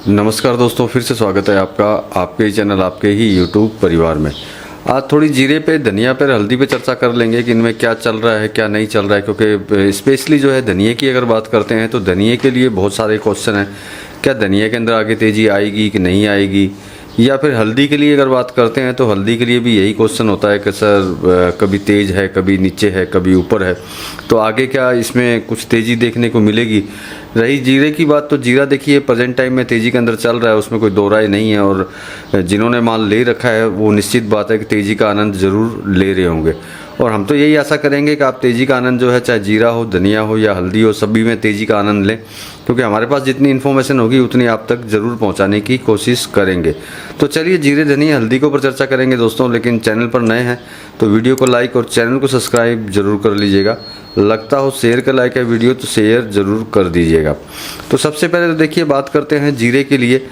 नमस्कार दोस्तों, फिर से स्वागत है आपका आपके ही चैनल आपके ही यूट्यूब परिवार में। आज थोड़ी जीरे पे, धनिया पे, हल्दी पे चर्चा कर लेंगे कि इनमें क्या चल रहा है क्या नहीं चल रहा है, क्योंकि स्पेशली जो है धनिया की अगर बात करते हैं तो धनिया के लिए बहुत सारे क्वेश्चन हैं। क्या धनिया के अंदर आगे तेज़ी आएगी कि नहीं आएगी, या फिर हल्दी के लिए अगर बात करते हैं तो हल्दी के लिए भी यही क्वेश्चन होता है कि सर कभी तेज़ है, कभी नीचे है, कभी ऊपर है, तो आगे क्या इसमें कुछ तेज़ी देखने को मिलेगी। रही जीरे की बात, तो जीरा देखिए प्रेजेंट टाइम में तेज़ी के अंदर चल रहा है, उसमें कोई दो राय नहीं है, और जिन्होंने माल ले रखा है वो निश्चित बात है कि तेज़ी का आनंद ज़रूर ले रहे होंगे। और हम तो यही आशा करेंगे कि आप तेज़ी का आनंद जो है, चाहे जीरा हो, धनिया हो या हल्दी हो, सभी में तेज़ी का आनंद लें, क्योंकि हमारे पास जितनी इन्फॉर्मेशन होगी उतनी आप तक ज़रूर पहुंचाने की कोशिश करेंगे। तो चलिए जीरे, धनिया, हल्दी के ऊपर चर्चा करेंगे दोस्तों। लेकिन चैनल पर नए हैं तो वीडियो को लाइक और चैनल को सब्सक्राइब जरूर कर लीजिएगा। लगता हो शेयर का लाइक है वीडियो तो शेयर ज़रूर कर दीजिएगा। तो सबसे पहले तो देखिए बात करते हैं जीरे के लिए।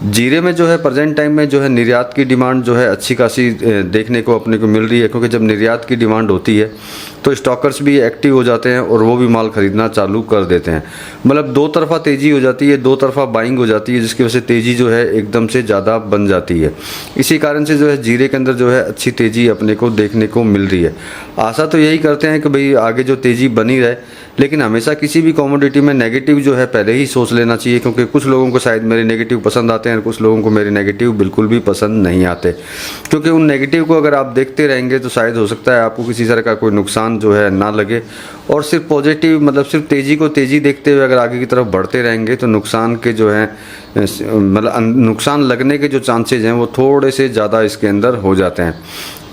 जीरे में जो है प्रेजेंट टाइम में जो है निर्यात की डिमांड जो है अच्छी खासी देखने को अपने को मिल रही है, क्योंकि जब निर्यात की डिमांड होती है तो स्टॉकर्स भी एक्टिव हो जाते हैं और वो भी माल खरीदना चालू कर देते हैं। मतलब दो तरफा तेज़ी हो जाती है, दो तरफा बाइंग हो जाती है, जिसकी वजह से तेज़ी जो है एकदम से ज़्यादा बन जाती है। इसी कारण से जो है जीरे के अंदर जो है अच्छी तेज़ी अपने को देखने को मिल रही है। आशा तो यही करते हैं कि भाई आगे जो तेज़ी बनी रहे, लेकिन हमेशा किसी भी कमोडिटी में नेगेटिव जो है पहले ही सोच लेना चाहिए, क्योंकि कुछ लोगों को शायद मेरे नेगेटिव पसंद आते हैं, कुछ लोगों को मेरे नेगेटिव बिल्कुल भी पसंद नहीं आते। क्योंकि उन नेगेटिव को अगर आप देखते रहेंगे तो शायद हो सकता है आपको किसी तरह का कोई नुकसान जो है ना लगे, और सिर्फ पॉजिटिव मतलब सिर्फ तेज़ी को तेज़ी देखते हुए अगर आगे की तरफ बढ़ते रहेंगे तो नुकसान के जो है मतलब नुकसान लगने के जो चांसेज हैं वो थोड़े से ज़्यादा इसके अंदर हो जाते हैं।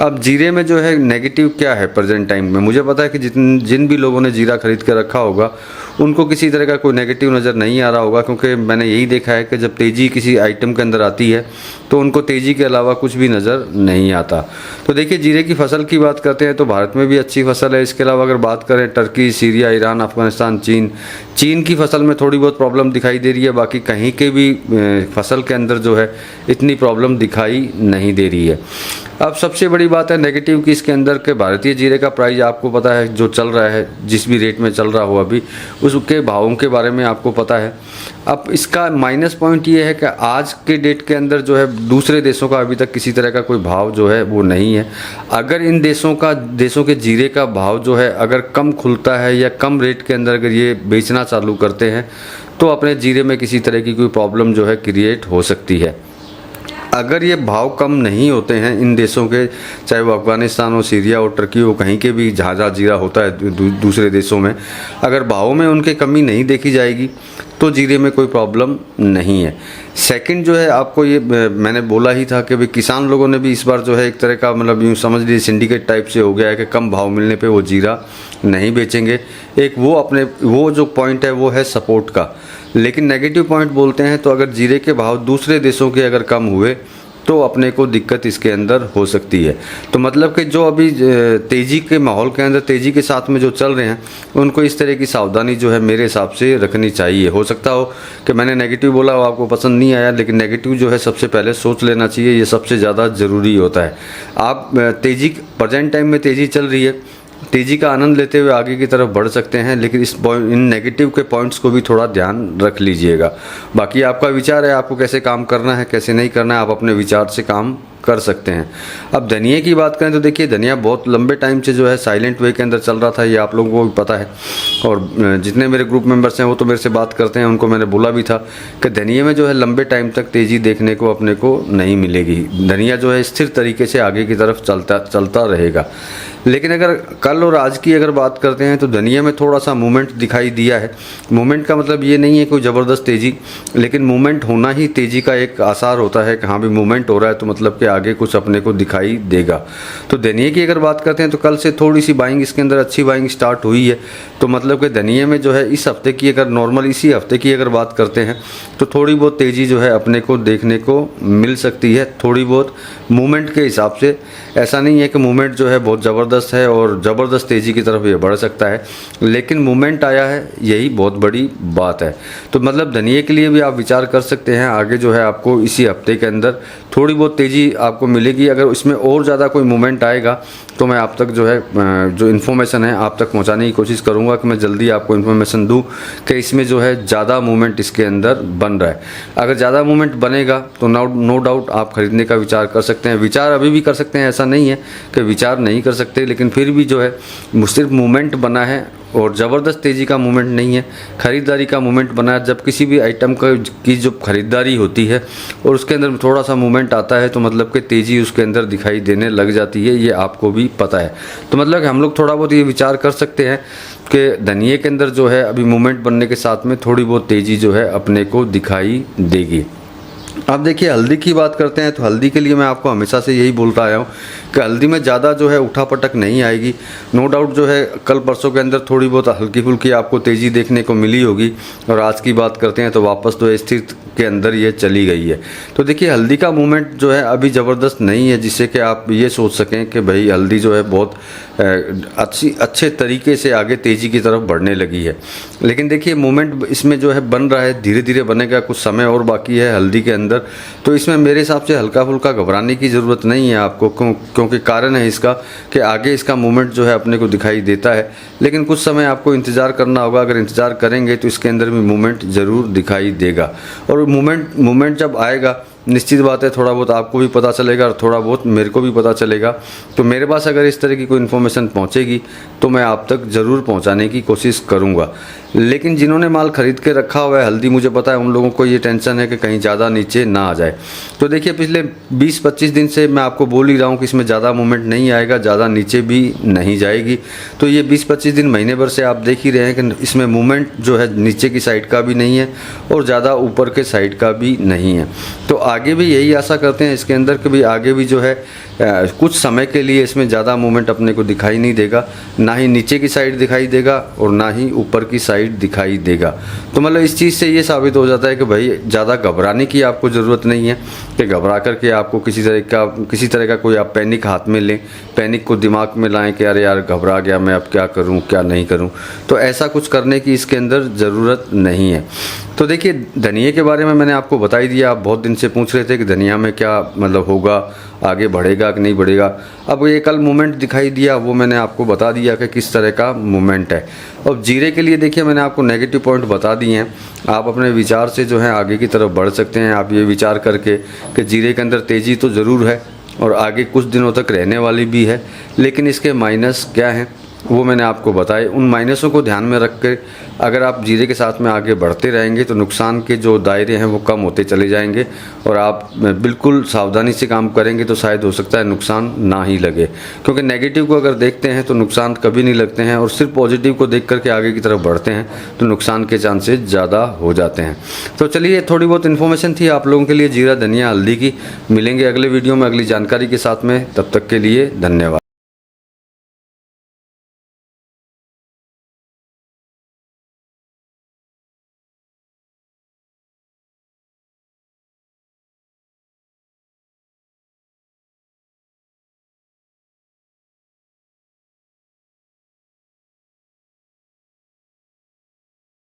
अब जीरे में जो है नेगेटिव क्या है प्रेजेंट टाइम में, मुझे पता है कि जिन भी लोगों ने जीरा खरीद कर रखा होगा उनको किसी तरह का कोई नेगेटिव नज़र नहीं आ रहा होगा, क्योंकि मैंने यही देखा है कि जब तेज़ी किसी आइटम के अंदर आती है तो उनको तेज़ी के अलावा कुछ भी नज़र नहीं आता। तो देखिए जीरे की फसल की बात करते हैं तो भारत में भी अच्छी फसल है। इसके अलावा अगर बात करें टर्की, सीरिया, ईरान, अफगानिस्तान, चीन की फसल में थोड़ी बहुत प्रॉब्लम दिखाई दे रही है। बाकी कहीं के भी फसल के अंदर जो है इतनी प्रॉब्लम दिखाई नहीं दे रही है। अब सबसे बड़ी बात है नेगेटिव की इसके अंदर के भारतीय जीरे का प्राइस आपको पता है जो चल रहा है, जिस भी रेट में चल रहा हो अभी, उसके भावों के बारे में आपको पता है। अब इसका माइनस पॉइंट ये है कि आज के डेट के अंदर जो है दूसरे देशों का अभी तक किसी तरह का कोई भाव जो है वो नहीं है। अगर इन देशों के जीरे का भाव जो है अगर कम खुलता है या कम रेट के अंदर अगर ये बेचना चालू करते हैं तो अपने जीरे में किसी तरह की कोई प्रॉब्लम जो है क्रिएट हो सकती है। अगर ये भाव कम नहीं होते हैं इन देशों के, चाहे वो अफगानिस्तान हो, सीरिया हो, टर्की हो, कहीं के भी जहाँ जीरा होता है दूसरे देशों में, अगर भावों में उनके कमी नहीं देखी जाएगी तो जीरे में कोई प्रॉब्लम नहीं है। सेकंड जो है आपको ये मैंने बोला ही था कि भाई किसान लोगों ने भी इस बार जो है एक तरह का मतलब यूँ समझ लीजिए सिंडिकेट टाइप से हो गया है कि कम भाव मिलने पे वो जीरा नहीं बेचेंगे। एक वो जो पॉइंट है वो है सपोर्ट का। लेकिन नेगेटिव पॉइंट बोलते हैं तो अगर जीरे के भाव दूसरे देशों के अगर कम हुए तो अपने को दिक्कत इसके अंदर हो सकती है। तो मतलब कि जो अभी तेज़ी के माहौल के अंदर तेज़ी के साथ में जो चल रहे हैं उनको इस तरह की सावधानी जो है मेरे हिसाब से रखनी चाहिए। हो सकता हो कि मैंने नेगेटिव बोला हो, आपको पसंद नहीं आया, लेकिन नेगेटिव जो है सबसे पहले सोच लेना चाहिए, ये सबसे ज़्यादा ज़रूरी होता है। आप तेज़ी प्रेजेंट टाइम में तेज़ी चल रही है, तेज़ी का आनंद लेते हुए आगे की तरफ बढ़ सकते हैं, लेकिन इन नेगेटिव के पॉइंट्स को भी थोड़ा ध्यान रख लीजिएगा। बाकी आपका विचार है, आपको कैसे काम करना है कैसे नहीं करना है, आप अपने विचार से काम कर सकते हैं। अब धनिया की बात करें तो देखिए धनिया बहुत लंबे टाइम से जो है साइलेंट वे के अंदर चल रहा था, ये आप लोगों को भी पता है, और जितने मेरे ग्रुप मेंबर्स हैं वो तो मेरे से बात करते हैं, उनको मैंने बोला भी था कि धनिया में जो है लंबे टाइम तक तेज़ी देखने को अपने को नहीं मिलेगी। धनिया जो है स्थिर तरीके से आगे की तरफ चलता रहेगा। लेकिन अगर कल और आज की अगर बात करते हैं तो धनिया में थोड़ा सा मूवमेंट दिखाई दिया है। मूवमेंट का मतलब ये नहीं है कोई ज़बरदस्त तेज़ी, लेकिन मूवमेंट होना ही तेज़ी का एक आसार होता है कि हाँ भी मूवमेंट हो रहा है तो मतलब कि आगे कुछ अपने को दिखाई देगा। तो धनिया की अगर बात करते हैं तो कल से थोड़ी सी बाइंग इसके अंदर अच्छी बाइंग स्टार्ट हुई है। तो मतलब कि धनिया में जो है इस हफ्ते की अगर नॉर्मल इसी हफ्ते की अगर बात करते हैं तो थोड़ी बहुत तेज़ी जो है अपने को देखने को मिल सकती है, थोड़ी बहुत मूवमेंट के हिसाब से। ऐसा नहीं है कि मूवमेंट जो है बहुत ज़बरदस्त है और ज़बरदस्त तेज़ी की तरफ ये बढ़ सकता है, लेकिन मूवमेंट आया है यही बहुत बड़ी बात है। तो मतलब धनिया के लिए भी आप विचार कर सकते हैं। आगे जो है आपको इसी हफ्ते के अंदर थोड़ी बहुत तेज़ी आपको मिलेगी। अगर इसमें और ज़्यादा कोई मूवमेंट आएगा तो मैं आप तक जो है जो इन्फॉर्मेशन है आप तक पहुंचाने की कोशिश करूंगा कि मैं जल्दी आपको इन्फॉर्मेशन दूं कि इसमें जो है ज़्यादा मूवमेंट इसके अंदर बन रहा है। अगर ज़्यादा मूवमेंट बनेगा तो नो डाउट आप खरीदने का विचार कर सकते हैं। विचार अभी भी कर सकते हैं, ऐसा नहीं है कि विचार नहीं कर सकते, लेकिन फिर भी जो है सिर्फ मूवमेंट बना है और ज़बरदस्त तेज़ी का मूवमेंट नहीं है, ख़रीदारी का मूवमेंट बना है। जब किसी भी आइटम की जो ख़रीदारी होती है और उसके अंदर थोड़ा सा मूवमेंट आता है तो मतलब कि तेज़ी उसके अंदर दिखाई देने लग जाती है, ये आपको भी पता है। तो मतलब हम लोग थोड़ा बहुत ये विचार कर सकते हैं कि धनिये के अंदर जो है अभी मूवमेंट बनने के साथ में थोड़ी बहुत तेज़ी जो है अपने को दिखाई देगी। अब देखिए हल्दी की बात करते हैं तो हल्दी के लिए मैं आपको हमेशा से यही बोलता आया हूँ कि हल्दी में ज़्यादा जो है उठापटक नहीं आएगी। नो डाउट जो है कल परसों के अंदर थोड़ी बहुत हल्की फुल्की आपको तेज़ी देखने को मिली होगी और आज की बात करते हैं तो वापस तो स्थिति के अंदर ये चली गई है। तो देखिए हल्दी का मूवमेंट जो है अभी ज़बरदस्त नहीं है जिससे कि आप ये सोच सकें कि भाई हल्दी जो है बहुत अच्छे तरीके से आगे तेज़ी की तरफ बढ़ने लगी है। लेकिन देखिए मूवमेंट इसमें जो है बन रहा है, धीरे धीरे बनेगा, कुछ समय और बाकी है हल्दी के अंदर। तो इसमें मेरे हिसाब से हल्का फुल्का घबराने की ज़रूरत नहीं है आपको, क्योंकि कारण है इसका कि आगे इसका मूवमेंट जो है अपने को दिखाई देता है, लेकिन कुछ समय आपको इंतज़ार करना होगा। अगर इंतज़ार करेंगे तो इसके अंदर भी मूवमेंट ज़रूर दिखाई देगा और मूवमेंट जब आएगा निश्चित बात है थोड़ा बहुत आपको भी पता चलेगा और थोड़ा बहुत मेरे को भी पता चलेगा। तो मेरे पास अगर इस तरह की कोई इन्फॉर्मेशन पहुंचेगी तो मैं आप तक ज़रूर पहुंचाने की कोशिश करूंगा। लेकिन जिन्होंने माल ख़रीद के रखा हुआ है हल्दी, मुझे पता है उन लोगों को ये टेंशन है कि कहीं ज़्यादा नीचे ना आ जाए। तो देखिए पिछले 20-25 दिन से मैं आपको बोल ही रहा हूँ कि इसमें ज़्यादा मूवमेंट नहीं आएगा, ज़्यादा नीचे भी नहीं जाएगी। तो ये 20-25 दिन महीने भर से आप देख ही रहे हैं कि इसमें मूवमेंट जो है नीचे की साइड का भी नहीं है और ज़्यादा ऊपर के साइड का भी नहीं है। तो आगे भी यही आशा करते हैं इसके अंदर कि भी आगे भी जो है कुछ समय के लिए इसमें ज़्यादा मूवमेंट अपने को दिखाई नहीं देगा, ना ही नीचे की साइड दिखाई देगा और ना ही ऊपर की साइड दिखाई देगा। तो मतलब इस चीज़ से ये साबित हो जाता है कि भाई ज़्यादा घबराने की आपको ज़रूरत नहीं है कि घबरा करके आपको किसी तरह का कोई आप पैनिक हाथ में लें, पैनिक को दिमाग में लाएं कि अरे यार घबरा गया मैं, अब क्या करूं क्या नहीं करूं। तो ऐसा कुछ करने की इसके अंदर ज़रूरत नहीं है। तो देखिए धनिये के बारे में मैंने आपको बता ही दिया। आप बहुत दिन से पूछ रहे थे कि धनिया में क्या मतलब होगा, आगे बढ़ेगा कि नहीं बढ़ेगा। अब ये कल मूवमेंट दिखाई दिया वो मैंने आपको बता दिया कि किस तरह का मूवमेंट है। अब जीरे के लिए देखिए मैंने आपको नेगेटिव पॉइंट बता दिए हैं, आप अपने विचार से जो है आगे की तरफ बढ़ सकते हैं। आप ये विचार करके कि जीरे के अंदर तेज़ी तो ज़रूर है और आगे कुछ दिनों तक रहने वाली भी है, लेकिन इसके माइनस क्या हैं वो मैंने आपको बताए। उन माइनसों को ध्यान में रख कर अगर आप जीरे के साथ में आगे बढ़ते रहेंगे तो नुकसान के जो दायरे हैं वो कम होते चले जाएंगे और आप बिल्कुल सावधानी से काम करेंगे तो शायद हो सकता है नुकसान ना ही लगे। क्योंकि नेगेटिव को अगर देखते हैं तो नुकसान कभी नहीं लगते हैं और सिर्फ पॉजिटिव को देख करके आगे की तरफ बढ़ते हैं तो नुकसान के चांसेस ज़्यादा हो जाते हैं। तो चलिए थोड़ी बहुत इन्फॉर्मेशन थी आप लोगों के लिए जीरा धनिया हल्दी की। मिलेंगे अगले वीडियो में अगली जानकारी के साथ में, तब तक के लिए धन्यवाद।